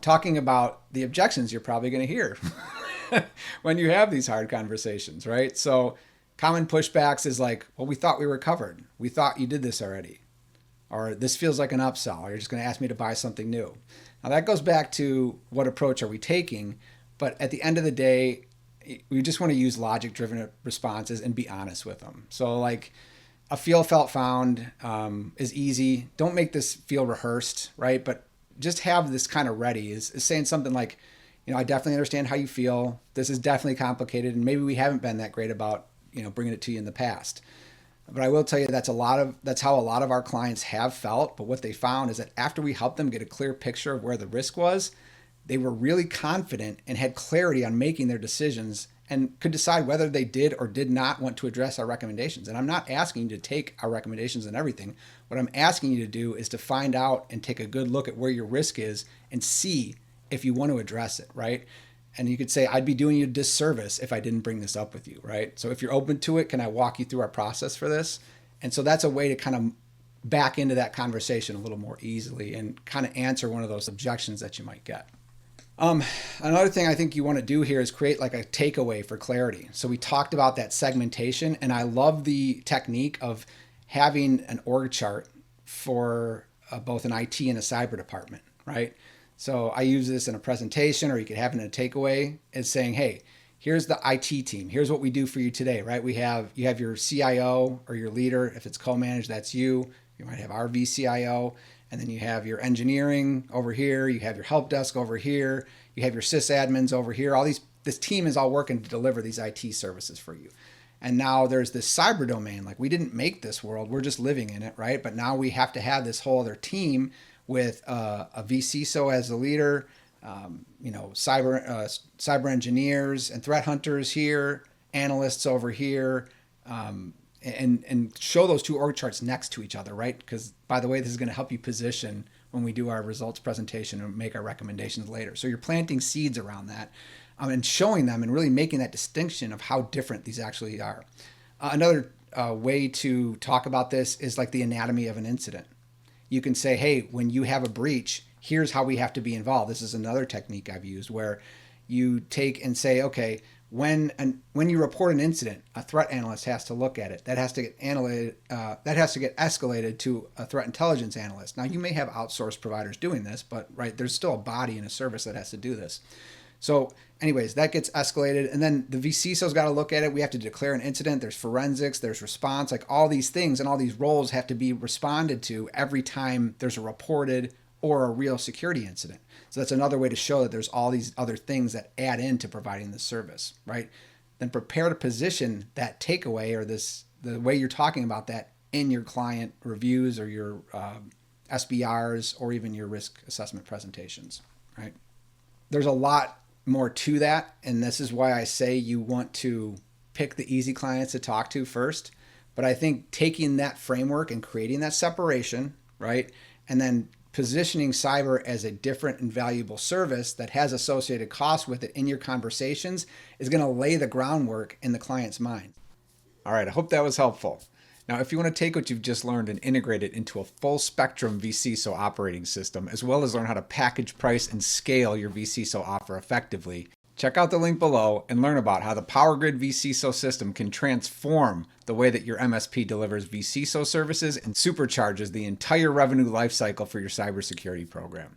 talking about the objections you're probably going to hear when you have these hard conversations, right? So common pushbacks is like, well, we thought we were covered. We thought you did this already. Or this feels like an upsell, or you're just going to ask me to buy something new. Now that goes back to what approach are we taking, but at the end of the day, we just want to use logic-driven responses and be honest with them. So like a feel, felt, found is easy. Don't make this feel rehearsed, right? But just have this kind of ready is saying something like, I definitely understand how you feel. This is definitely complicated, and maybe we haven't been that great about, bringing it to you in the past. But I will tell you that's how a lot of our clients have felt. But what they found is that after we helped them get a clear picture of where the risk was, they were really confident and had clarity on making their decisions and could decide whether they did or did not want to address our recommendations. And I'm not asking you to take our recommendations and everything. What I'm asking you to do is to find out and take a good look at where your risk is and see if you want to address it, right? And you could say, I'd be doing you a disservice if I didn't bring this up with you, right? So if you're open to it, can I walk you through our process for this? And so that's a way to kind of back into that conversation a little more easily and kind of answer one of those objections that you might get. Another thing I think you want to do here is create like a takeaway for clarity. So we talked about that segmentation, and I love the technique of having an org chart for both an IT and a cyber department, right? So I use this in a presentation, or you could have it in a takeaway. It's saying, hey, here's the IT team. Here's what we do for you today, right? You have your CIO or your leader. If it's co-managed, that's you. You might have our VCIO. And then you have your engineering over here. You have your help desk over here. You have your sysadmins over here. This team is all working to deliver these IT services for you. And now there's this cyber domain. Like, we didn't make this world. We're just living in it, right? But now we have to have this whole other team with a VCISO as the leader, cyber engineers and threat hunters here, analysts over here, and show those two org charts next to each other, right? Because, by the way, this is going to help you position when we do our results presentation and make our recommendations later. So you're planting seeds around that and showing them and really making that distinction of how different these actually are. Another way to talk about this is like the anatomy of an incident. You can say, hey, when you have a breach, here's how we have to be involved. This is another technique I've used where you take and say, okay, when you report an incident, a threat analyst has to look at it. That has to get escalated to a threat intelligence analyst. Now, you may have outsourced providers doing this, but right, there's still a body in a service that has to do this. So anyways, that gets escalated, and then the VCISO's got to look at it. We have to declare an incident. There's forensics, there's response, like all these things and all these roles have to be responded to every time there's a reported or a real security incident. So that's another way to show that there's all these other things that add into providing this service, right? Then prepare to position that takeaway or the way you're talking about that in your client reviews or your SBRs or even your risk assessment presentations, right? There's a lot more to that, and this is why I say you want to pick the easy clients to talk to first. But I think taking that framework and creating that separation, right, and then positioning cyber as a different and valuable service that has associated costs with it in your conversations is going to lay the groundwork in the client's mind. All right, I hope that was helpful. Now, if you want to take what you've just learned and integrate it into a full spectrum vCISO operating system, as well as learn how to package, price, and scale your vCISO offer effectively, check out the link below and learn about how the PowerGrid vCISO system can transform the way that your MSP delivers vCISO services and supercharges the entire revenue lifecycle for your cybersecurity program.